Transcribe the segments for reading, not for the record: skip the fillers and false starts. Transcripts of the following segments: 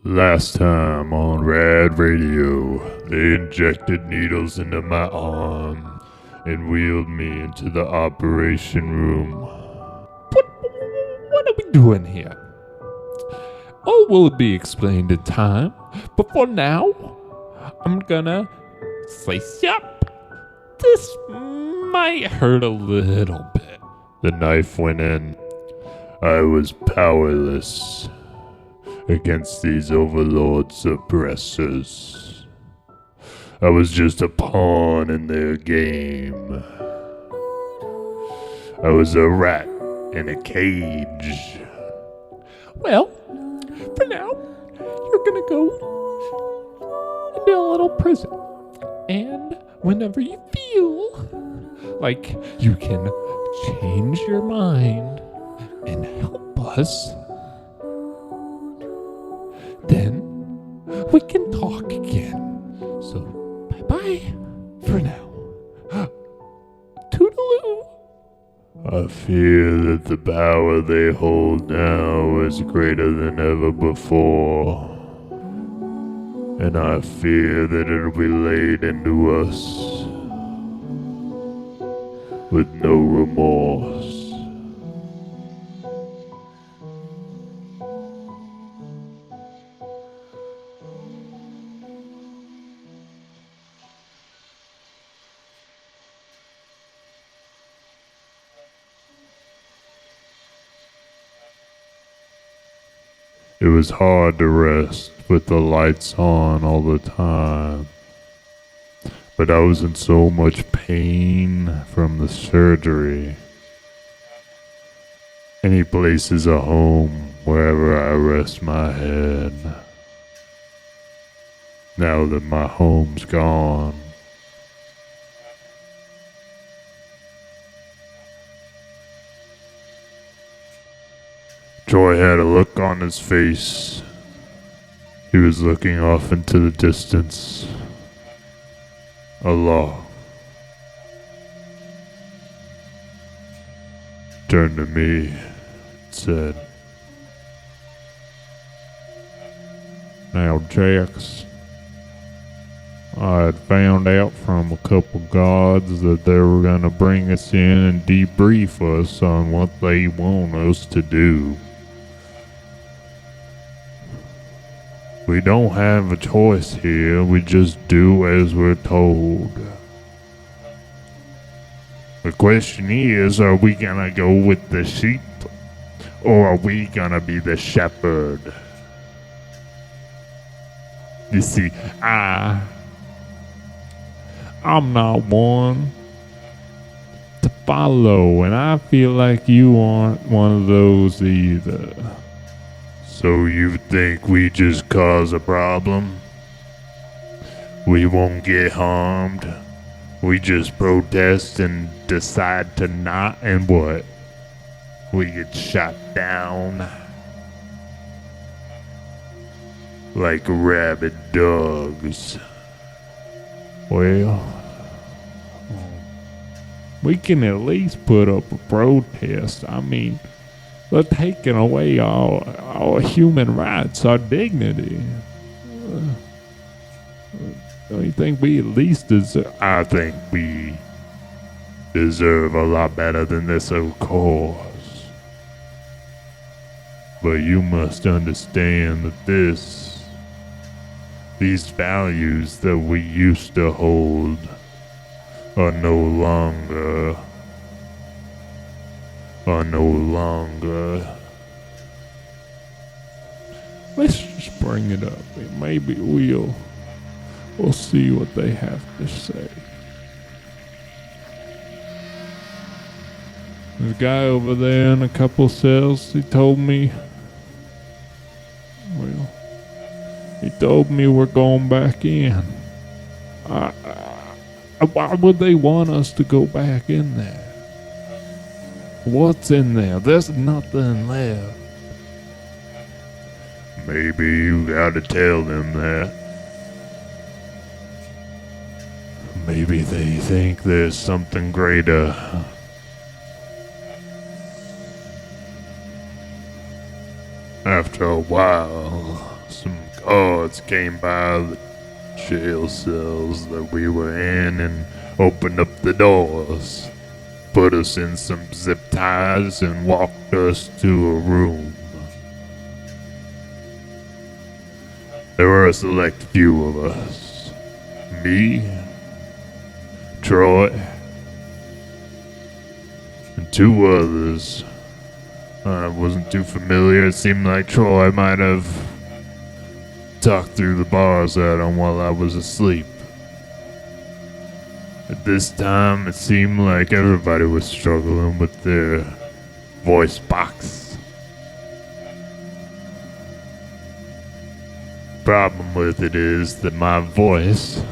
Last time on Rad Radio, they injected needles into my arm and wheeled me into the operation room. What are we doing here? All will be explained in time, but for now, I'm gonna slice you up. This might hurt a little bit. The knife went in. I was powerless against these overlord suppressors. I was just a pawn in their game. I was a rat in a cage. Well, for now, you're gonna go into a little prison. And whenever you feel like you can change your mind and help us, then we can talk again. So, bye-bye for now. Toodaloo. I fear that the power they hold now is greater than ever before. And I fear that it'll be laid into us with no remorse. It was hard to rest with the lights on all the time, but I was in so much pain from the surgery. Any place is a home wherever I rest my head. Now that my home's gone, Troy had a look on his face. He was looking off into the distance. Allah turned to me and said, "Now, Jax, I had found out from a couple gods that they were going to bring us in and debrief us on what they want us to do. We don't have a choice here, we just do as we're told. The question is, are we gonna go with the sheep, or are we gonna be the shepherd? You see, I'm not one to follow, and I feel like you aren't one of those either. So you think we just cause a problem? We won't get harmed? We just protest and decide to not, and what? We get shot down? Like rabid dogs. Well, we can at least put up a protest. I mean, they're taking away our human rights, our dignity. Don't you think we at least deserve? I think we deserve a lot better than this, of course. But you must understand that these values that we used to hold are no longer. Let's just bring it up. Maybe we'll see what they have to say. There's a guy over there in a couple cells. He told me we're going back in. Why would they want us to go back in there? What's in there? There's nothing left. Maybe you gotta tell them that. Maybe they think there's something greater. After a while, some guards came by the jail cells that we were in and opened up the doors, put us in some zip ties, and walked us to a room. There were a select few of us. Me, Troy, and two others. I wasn't too familiar. It seemed like Troy might have talked through the bars at him while I was asleep. At this time, it seemed like everybody was struggling with their voice box. Problem with it is that my voice,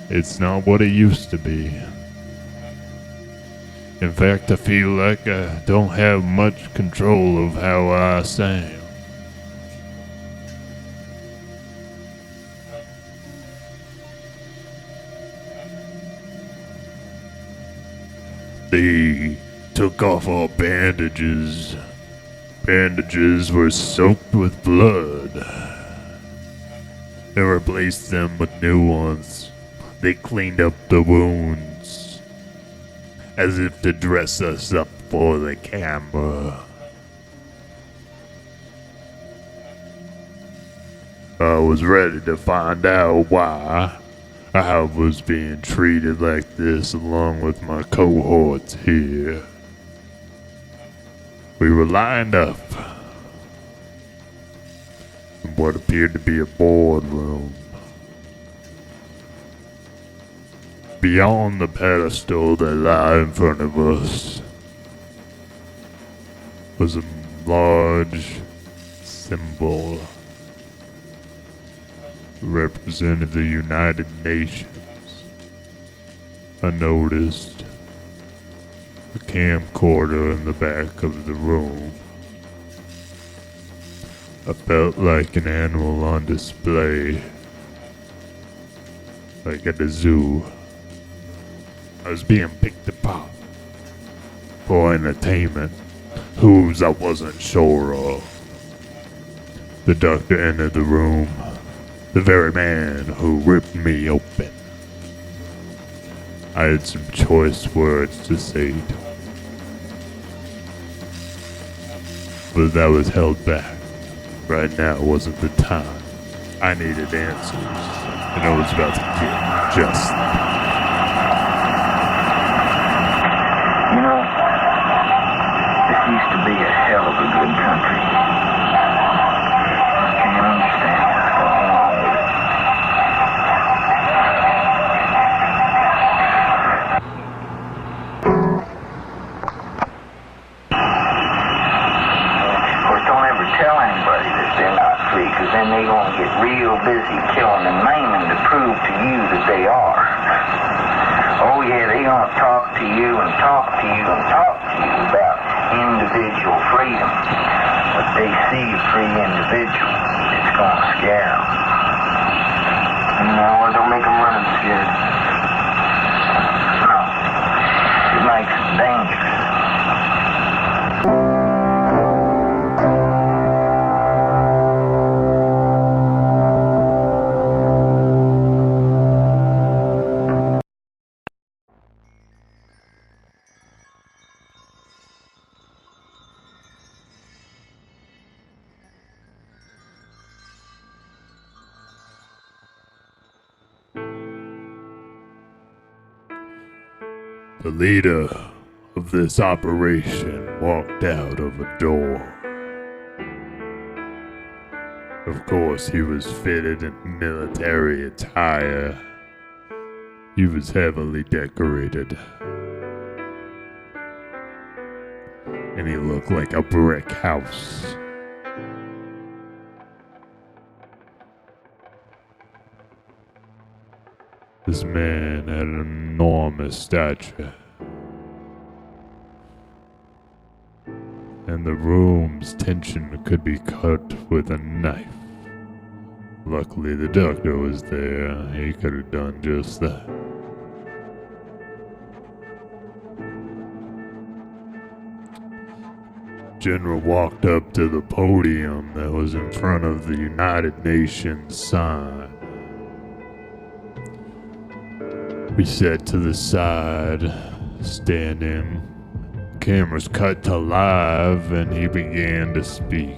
it's not what it used to be. In fact, I feel like I don't have much control of how I sound. They took off our bandages. Bandages were soaked with blood. They replaced them with new ones. They cleaned up the wounds, as if to dress us up for the camera. I was ready to find out why I was being treated like this along with my cohorts here. We were lined up in what appeared to be a boardroom. Beyond the pedestal that lay in front of us was a large symbol represented the United Nations. I noticed a camcorder in the back of the room. I felt like an animal on display, like at a zoo. I was being picked apart for entertainment, whose I wasn't sure of. The doctor entered the room, the very man who ripped me open. I had some choice words to say to him, but that was held back. Right now wasn't the time. I needed answers, and I was about to get just that. You know, this used to be a hell of a good country. I can't understand what's going on with it. Of course, don't ever tell anybody that they're not free, because then they're going to get real busy killing and maiming to prove to you that they are. Oh yeah, they're going to talk to you and talk to you and talk to you about individual freedom. But they see a free individual, it's going to scare them. No, don't make them run and scared. No, it makes them dangerous. The leader of this operation walked out of a door. Of course, he was fitted in military attire. He was heavily decorated. And he looked like a brick house. This man had an enormous stature, and the room's tension could be cut with a knife. Luckily, the doctor was there. He could have done just that. General walked up to the podium that was in front of the United Nations sign. We sat to the side, standing. Cameras cut to live, and he began to speak.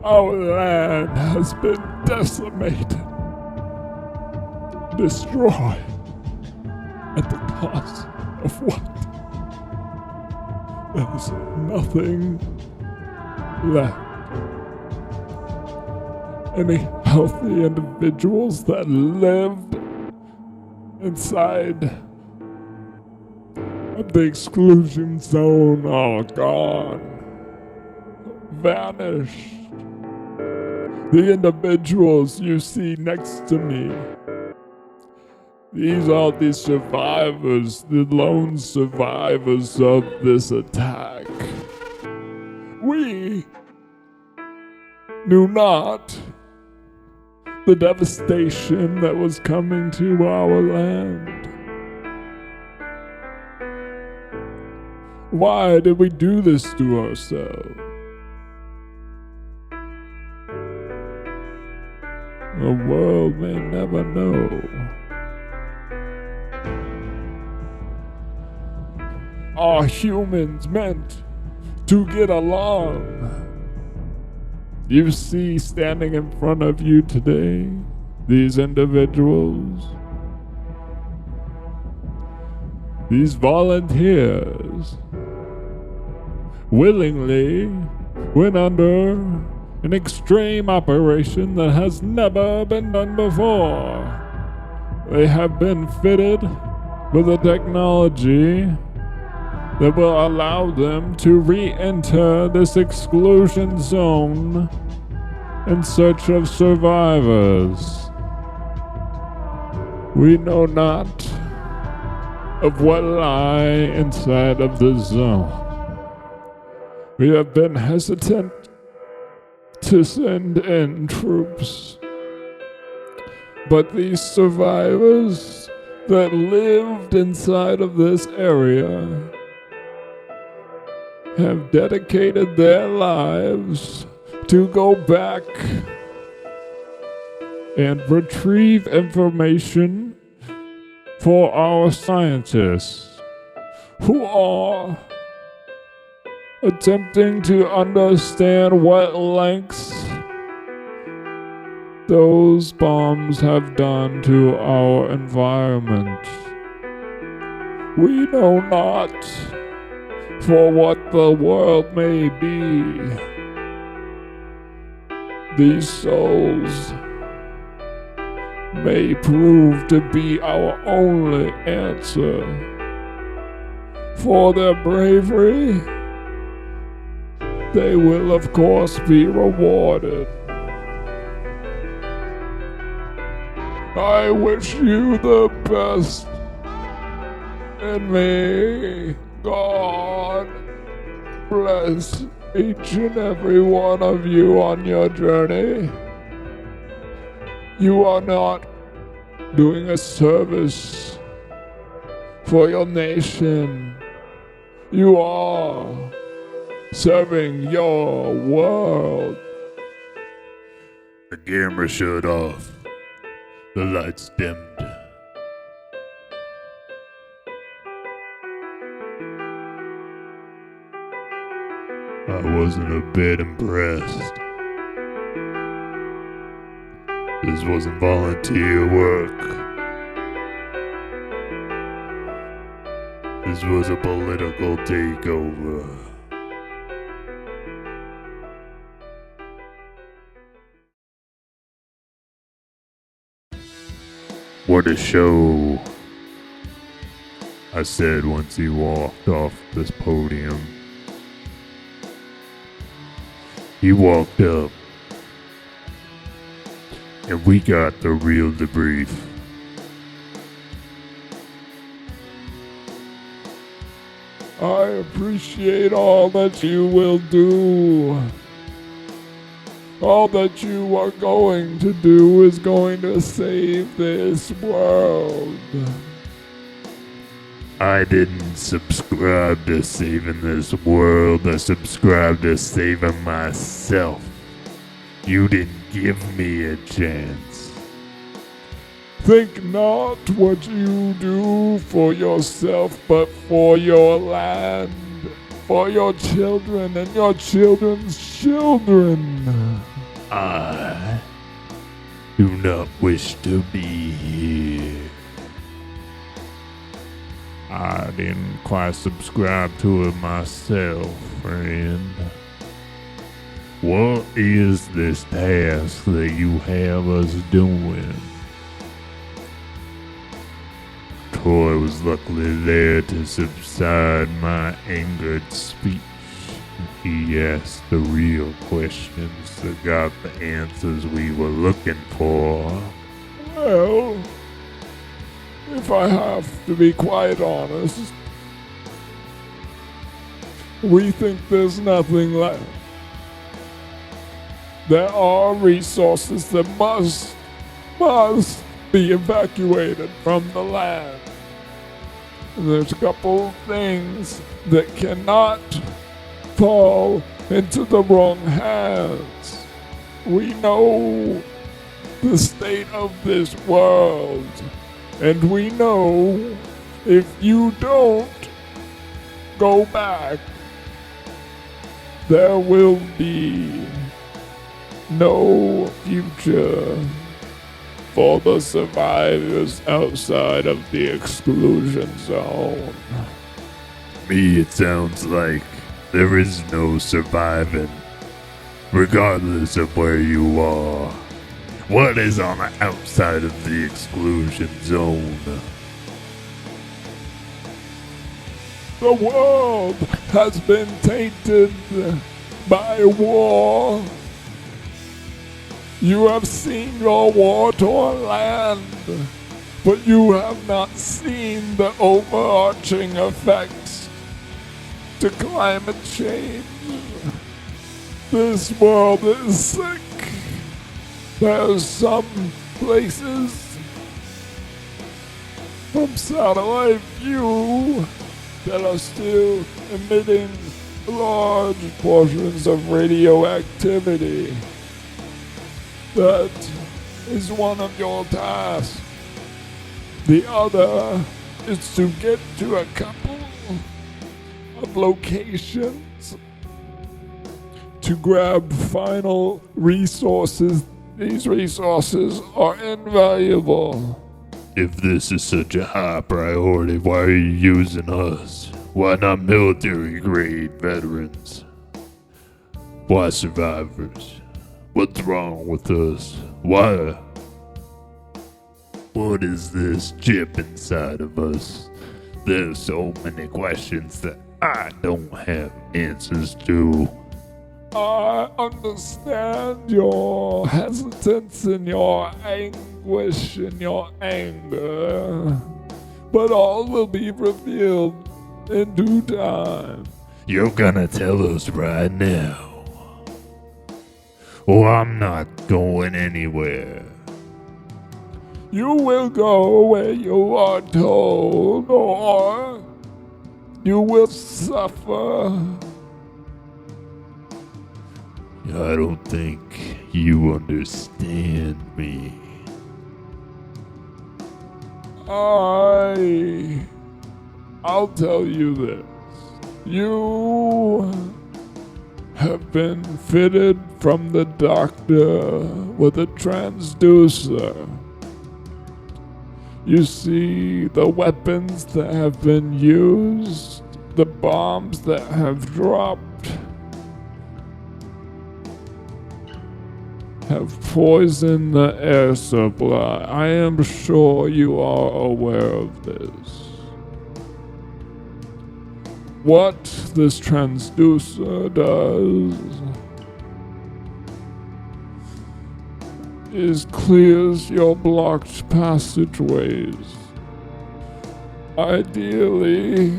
Our land has been decimated, destroyed, at the cost of what? There's nothing left. Any healthy individuals that lived inside of the exclusion zone are gone, vanished. The individuals you see next to me, these are the survivors, the lone survivors of this attack. We knew not the devastation that was coming to our land. Why did we do this to ourselves? The world may never know. Are humans meant to get along? You see standing in front of you today, these individuals, these volunteers, willingly went under an extreme operation that has never been done before. They have been fitted with a technology that will allow them to re-enter this exclusion zone in search of survivors. We know not of what lie inside of the zone. We have been hesitant to send in troops, but these survivors that lived inside of this area have dedicated their lives to go back and retrieve information for our scientists who are attempting to understand what lengths those bombs have done to our environment. We know not for what the world may be. These souls may prove to be our only answer. For their bravery, they will of course be rewarded. I wish you the best, and may God bless each and every one of you on your journey. You are not doing a service for your nation. You are serving your world. The camera shut off. The lights dimmed. I wasn't a bit impressed. This wasn't volunteer work. This was a political takeover. What a show, I said once he walked off this podium. He walked up, and we got the real debrief. I appreciate all that you will do All that you are going to do is going to save this world. I didn't subscribe to saving this world. I subscribed to saving myself. You didn't give me a chance. Think not what you do for yourself, but for your land, for your children and your children's children. I do not wish to be here. I didn't quite subscribe to it myself, friend. What is this task that you have us doing? Troy was luckily there to subside my angered speech. He asked the real questions that got the answers we were looking for. Well, if I have to be quite honest, we think there's nothing left. There are resources that must be evacuated from the land. There's a couple of things that cannot fall into the wrong hands. We know the state of this world, and we know if you don't go back, there will be no future for the survivors outside of the exclusion zone. To me, it sounds like there is no surviving, regardless of where you are. What is on the outside of the exclusion zone? The world has been tainted by war. You have seen your war-torn land, but you have not seen the overarching effects to climate change. This world is sick. There's some places from satellite view that are still emitting large portions of radioactivity. That is one of your tasks. The other is to get to a couple of locations to grab final resources. These resources are invaluable. If this is such a high priority, why are you using us? Why not military-grade veterans? Why survivors? What's wrong with us? Why? What is this chip inside of us? There's so many questions that I don't have answers to. I understand your hesitance and your anguish and your anger, but all will be revealed in due time. You're gonna tell us right now. Well, I'm not going anywhere. You will go where you are told, or you will suffer. I don't think you understand me. I'll tell you this. You have been fitted from the doctor with a transducer. You see the weapons that have been used, the bombs that have dropped, have poisoned the air supply. I am sure you are aware of this. What this transducer does is clears your blocked passageways. Ideally,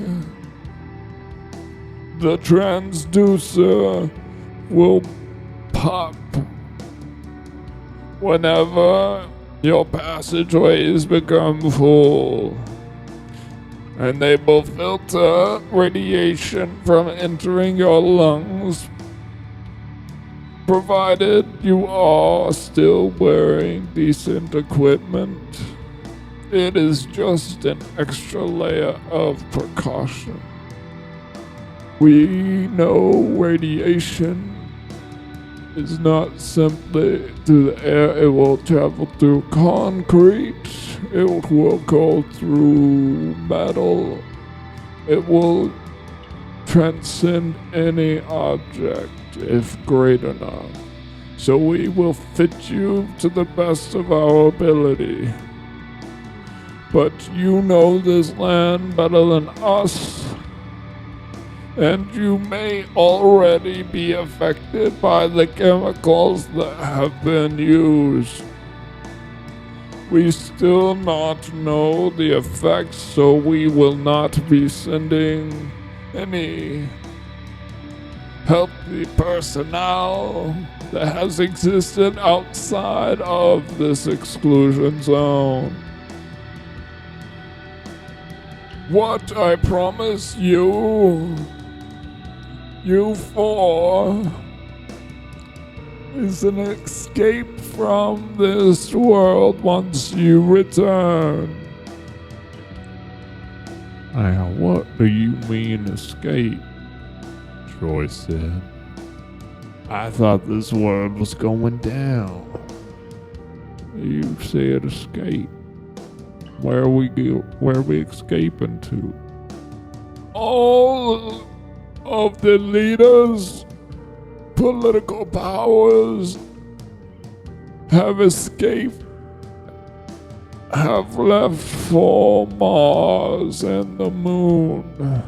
the transducer will pop whenever your passageways become full, and they will filter radiation from entering your lungs, provided you are still wearing decent equipment. It is just an extra layer of precaution. We know radiation is not simply through the air. It will travel through concrete. It will go through metal. It will transcend any object if great enough. So we will fit you to the best of our ability. But you know this land better than us, and you may already be affected by the chemicals that have been used. We still not know the effects, so we will not be sending any healthy personnel that has existed outside of this exclusion zone. What I promise you four, is an escape from this world once you return. Now, what do you mean escape? Troy said. I thought this world was going down. You said escape. Where are we escaping to? All of the leaders, political powers have escaped, have left for Mars and the moon.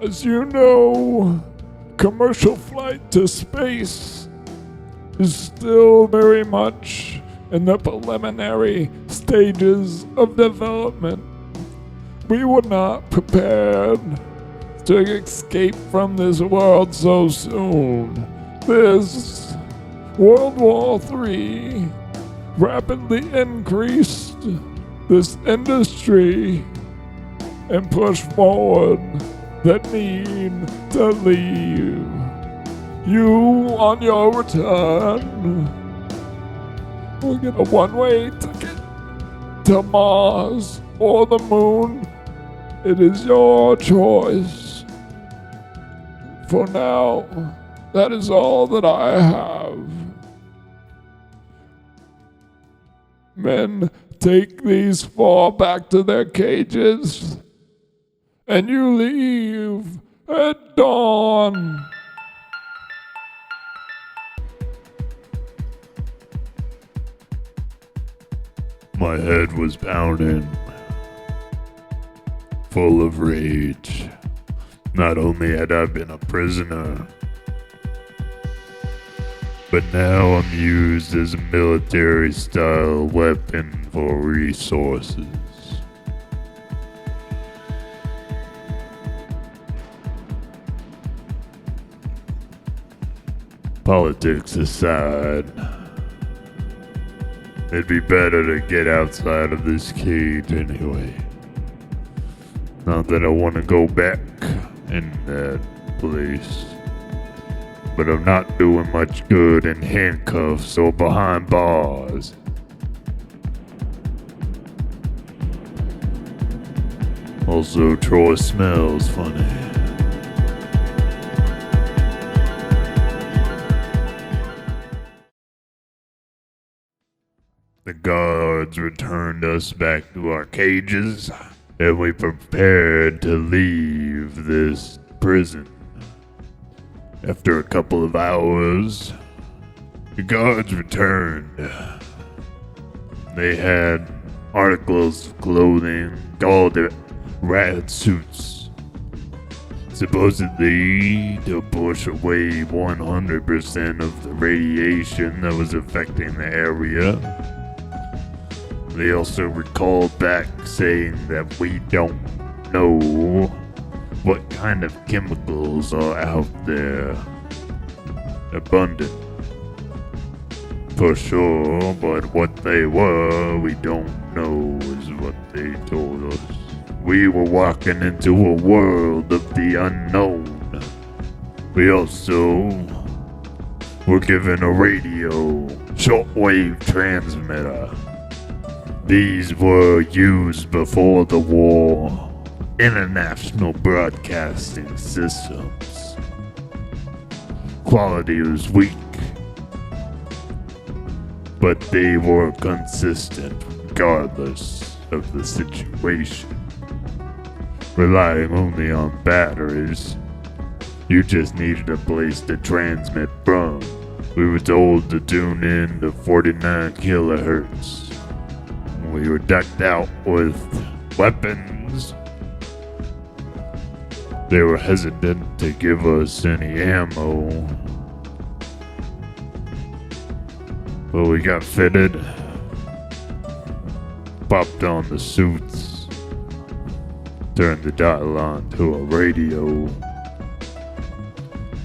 As you know, commercial flight to space is still very much in the preliminary stages of development. We were not prepared to escape from this world so soon. This World War III rapidly increased this industry and pushed forward the need to leave. You, on your return, will get a one-way ticket to Mars or the moon. It is your choice. For now, that is all that I have. Men, take these four back to their cages, and you leave at dawn. My head was pounding, full of rage. Not only had I been a prisoner, but now I'm used as a military-style weapon for resources. Politics aside, it'd be better to get outside of this cage anyway. Not that I want to go back in that place, but I'm not doing much good in handcuffs or behind bars. Also, Troy smells funny. The guards returned us back to our cages, and we prepared to leave this prison. After a couple of hours, the guards returned. They had articles of clothing called rat suits, supposedly to push away 100% of the radiation that was affecting the area. They also recalled back saying that we don't know what kind of chemicals are out there abundant. for sure, but what they were, we don't know, is what they told us. We were walking into a world of the unknown. We also were given a radio shortwave transmitter. These were used before the war. International broadcasting systems. Quality was weak, but they were consistent regardless of the situation. Relying only on batteries, you just needed a place to transmit from. We were told to tune in to 49 kilohertz. We were decked out with weapons. They were hesitant to give us any ammo, but we got fitted, popped on the suits, turned the dial on to a radio,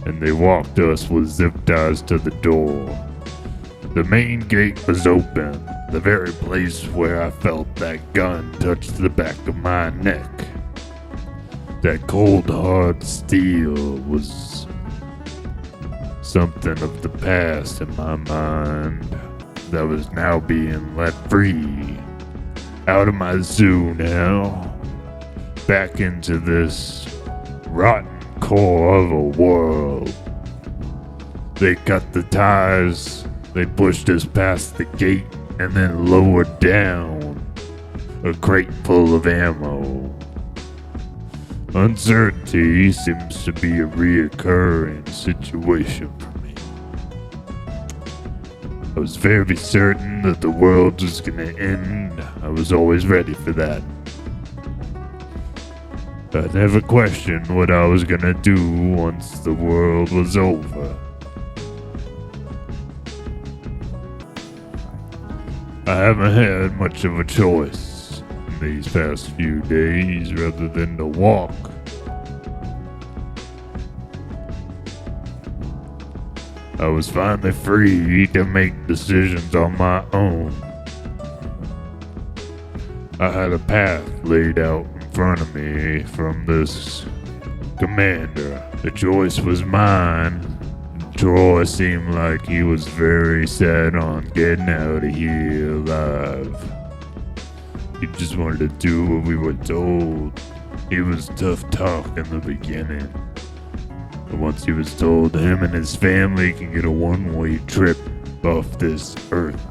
and they walked us with zip ties to the door. The main gate was open, the very place where I felt that gun touch the back of my neck. That cold hard steel was something of the past in my mind that was now being let free. Out of my zoo now, back into this rotten core of a world. They cut the ties, they pushed us past the gate, and then lowered down a crate full of ammo. Uncertainty seems to be a reoccurring situation for me. I was very certain that the world was gonna end. I was always ready for that. I never questioned what I was gonna do once the world was over. I haven't had much of a choice these past few days rather than to walk. I was finally free to make decisions on my own. I had a path laid out in front of me from this commander. The choice was mine. Troy seemed like he was very set on getting out of here alive. He just wanted to do what we were told. He was tough talk in the beginning. But once he was told him and his family can get a one-way trip off this earth.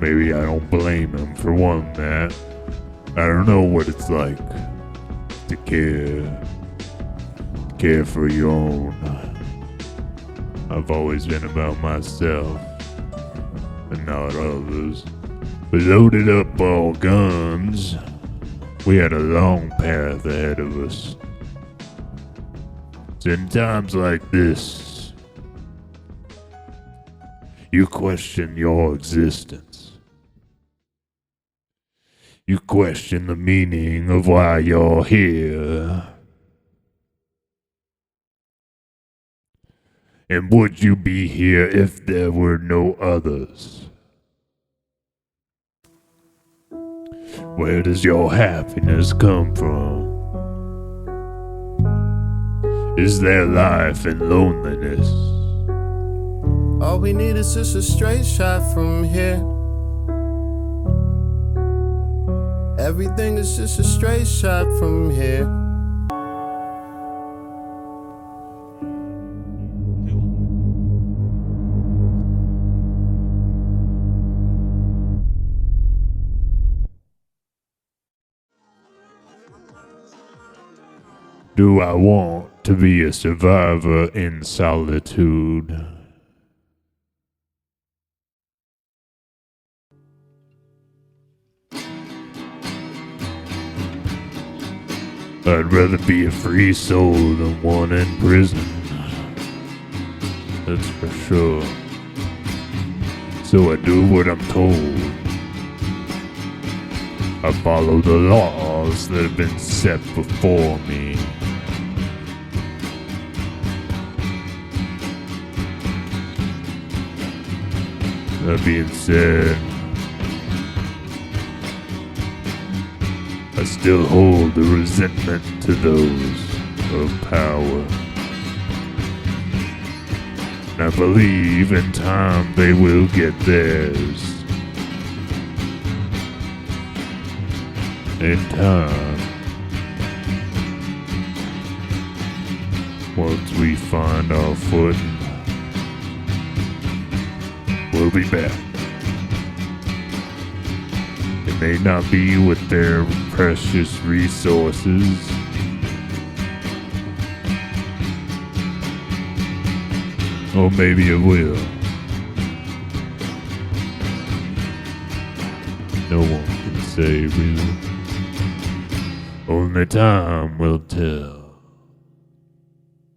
Maybe I don't blame him for wanting that. I don't know what it's like to care for your own. I've always been about myself and not others. We loaded up all guns. We had a long path ahead of us. It's in times like this, you question your existence. You question the meaning of why you're here. And would you be here if there were no others? Where does your happiness come from? Is there life in loneliness? All we need is just a straight shot from here. Everything is just a straight shot from here. Do I want to be a survivor in solitude? I'd rather be a free soul than one in prison. That's for sure. So I do what I'm told. I follow the laws that have been set before me. That being said, I still hold the resentment to those of power. And I believe in time they will get theirs. In time. Once we find our footing, we'll be back. It may not be with their precious resources, or maybe it will. No one can say really. Only time will tell.